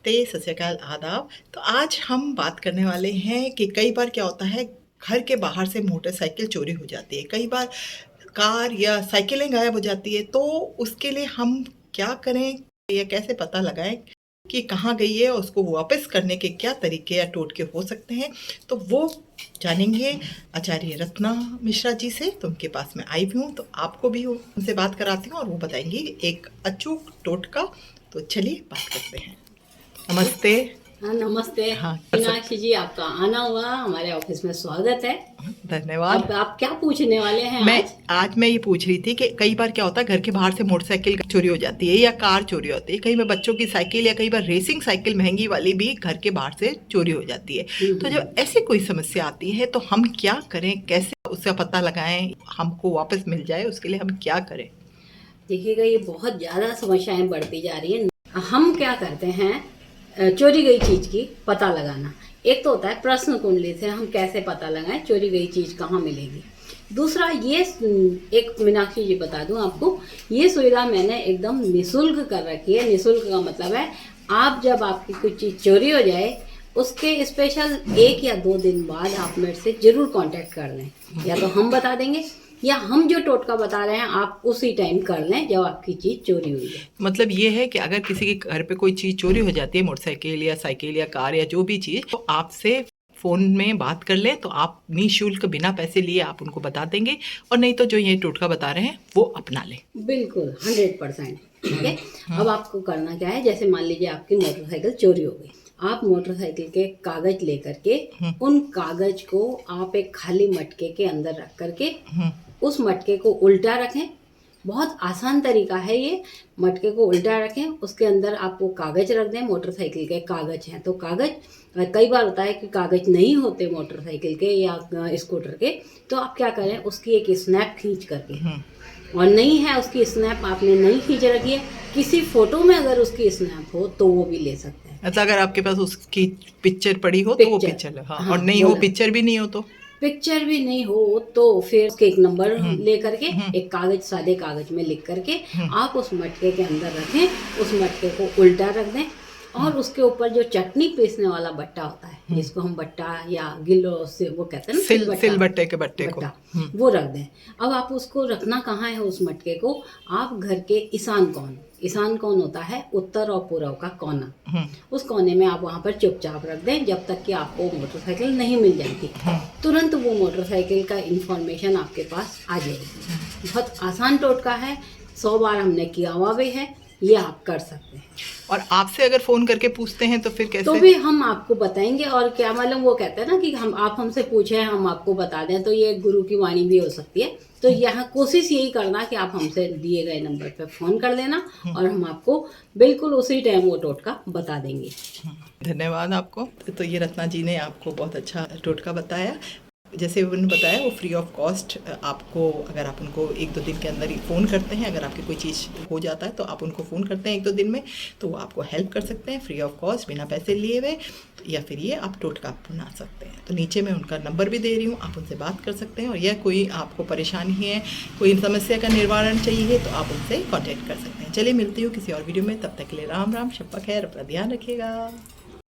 नमस्ते, सत श्री अकाल, आदाब। तो आज हम बात करने वाले हैं कि कई बार क्या होता है, घर के बाहर से मोटरसाइकिल चोरी हो जाती है। कई बार कार या साइकिलें गायब हो जाती है, तो उसके लिए हम क्या करें या कैसे पता लगाएं कि कहाँ गई है और उसको वापस करने के क्या तरीके या टोटके हो सकते हैं। तो वो जानेंगे आचार्य रत्ना मिश्रा जी से। तो उनके पास मैं आई भी हूँ, तो आपको भी उनसे बात कराती हूँ और वो बताएंगी एक अचूक टोटका। तो चलिए बात करते हैं। नमस्ते। हाँ, नमस्ते। हाँ, मीनाक्षी जी, आपका आना हुआ, हमारे ऑफिस में स्वागत है। धन्यवाद। अब आप क्या पूछने वाले हैं आज मैं ये पूछ रही थी कि कई बार क्या होता है, घर के बाहर से मोटरसाइकिल चोरी हो जाती है या कार चोरी होती है। कई बार बच्चों की साइकिल या कई बार रेसिंग साइकिल महंगी वाली भी घर के बाहर से चोरी हो जाती है। तो जब ऐसी कोई समस्या आती है तो हम क्या करें, कैसे उसका पता लगाएं, हमको वापस मिल जाए, उसके लिए हम क्या करें? देखिएगा, ये बहुत ज़्यादा समस्याएं बढ़ती जा रही हैं। हम क्या करते हैं, चोरी गई चीज़ की पता लगाना। एक तो होता है प्रश्न कुंडली से हम कैसे पता लगाएं चोरी गई चीज़ कहाँ मिलेगी। दूसरा, ये एक मीनाक्षी जी बता दूं आपको, ये सुविधा मैंने एकदम निःशुल्क कर रखी है। निःशुल्क का मतलब है, आप जब आपकी कोई चीज़ चोरी हो जाए, उसके स्पेशल 1 या 2 दिन बाद आप मेरे से ज़रूर कांटेक्ट कर लें। या तो हम बता देंगे या हम जो टोटका बता रहे हैं आप उसी टाइम कर लें जब आपकी चीज़ चोरी हुई है। मतलब ये है कि अगर किसी के घर पे कोई चीज़ चोरी हो जाती है, मोटरसाइकिल या साइकिल या कार या जो भी चीज़, तो आपसे फ़ोन में बात कर लें तो आप निःशुल्क बिना पैसे लिए आप उनको बता देंगे, और नहीं तो जो ये टोटका बता रहे हैं वो अपना लें। बिल्कुल 100%। ठीक है। अब आपको करना क्या है, जैसे मान लीजिए आपकी मोटरसाइकिल चोरी हो गई, आप मोटरसाइकिल के कागज लेकर के उन कागज को आप एक खाली मटके के अंदर रख करके उस मटके को उल्टा रखें। बहुत आसान तरीका है ये। मटके को उल्टा रखें, उसके अंदर आप वो कागज रख दें। मोटरसाइकिल के कागज हैं तो कागज, कई बार होता है कि कागज नहीं होते मोटरसाइकिल के या स्कूटर के, तो आप क्या करें, उसकी एक स्नैप खींच करके, और नहीं है उसकी स्नैप आपने नहीं खींच रखी है, किसी फोटो में अगर उसकी स्नैप हो तो वो भी ले सकते हैं। अच्छा, अगर आपके पास उसकी पिक्चर पड़ी हो तो वो पिक्चर, हाँ, और नहीं हो, पिक्चर भी नहीं हो तो, पिक्चर भी नहीं हो तो फिर उसके एक नंबर लेकर के एक कागज, सादे कागज में लिख करके आप उस मटके के अंदर रखें, उस मटके को उल्टा रख दें, और उसके ऊपर जो चटनी पीसने वाला बट्टा होता है, जिसको हम बट्टा या गिलो से वो कहते हैं ना, सिलबट्टे के बट्टे को, वो रख दें। अब आप उसको रखना कहाँ है, उस मटके को आप घर के ईशान कौन होता है, उत्तर और पूर्व का कोना, उस कोने में आप वहाँ पर चुपचाप रख दें जब तक कि आपको मोटरसाइकिल नहीं मिल जाती। तुरंत वो मोटरसाइकिल का इंफॉर्मेशन आपके पास आ जाएगी। बहुत आसान टोटका है, 100 बार हमने किया हुआ भी है, ये आप कर सकते हैं। और आपसे अगर फोन करके पूछते हैं तो फिर कैसे? तो भी हम आपको बताएंगे। और क्या मालूम, वो कहते हैं ना कि आप हमसे पूछें हम आपको बता दें, तो ये गुरु की वाणी भी हो सकती है। तो यहाँ कोशिश यही करना कि आप हमसे दिए गए नंबर पर फ़ोन कर देना और हम आपको बिल्कुल उसी टाइम वो टोटका बता देंगे। धन्यवाद आपको। तो ये रत्ना जी ने आपको बहुत अच्छा टोटका बताया। जैसे उन्होंने बताया, वो फ्री ऑफ कॉस्ट आपको, अगर आप उनको 1-2 दिन के अंदर ही फ़ोन करते हैं, अगर आपकी कोई चीज़ हो जाता है तो आप उनको फ़ोन करते हैं 1-2 दिन में, तो वो आपको हेल्प कर सकते हैं फ्री ऑफ कॉस्ट, बिना पैसे लिए हुए। या फिर ये आप टोटका बना सकते हैं। तो नीचे मैं उनका नंबर भी दे रही हूँ, आप उनसे बात कर सकते हैं। और यह कोई आपको परेशानी है, कोई समस्या का निवारण चाहिए, तो आप उनसे कॉन्टैक्ट कर सकते हैं। चलिए मिलती हूँ किसी और वीडियो में, तब तक के लिए राम राम, शब्बा खैर, अपना ध्यान रखिएगा।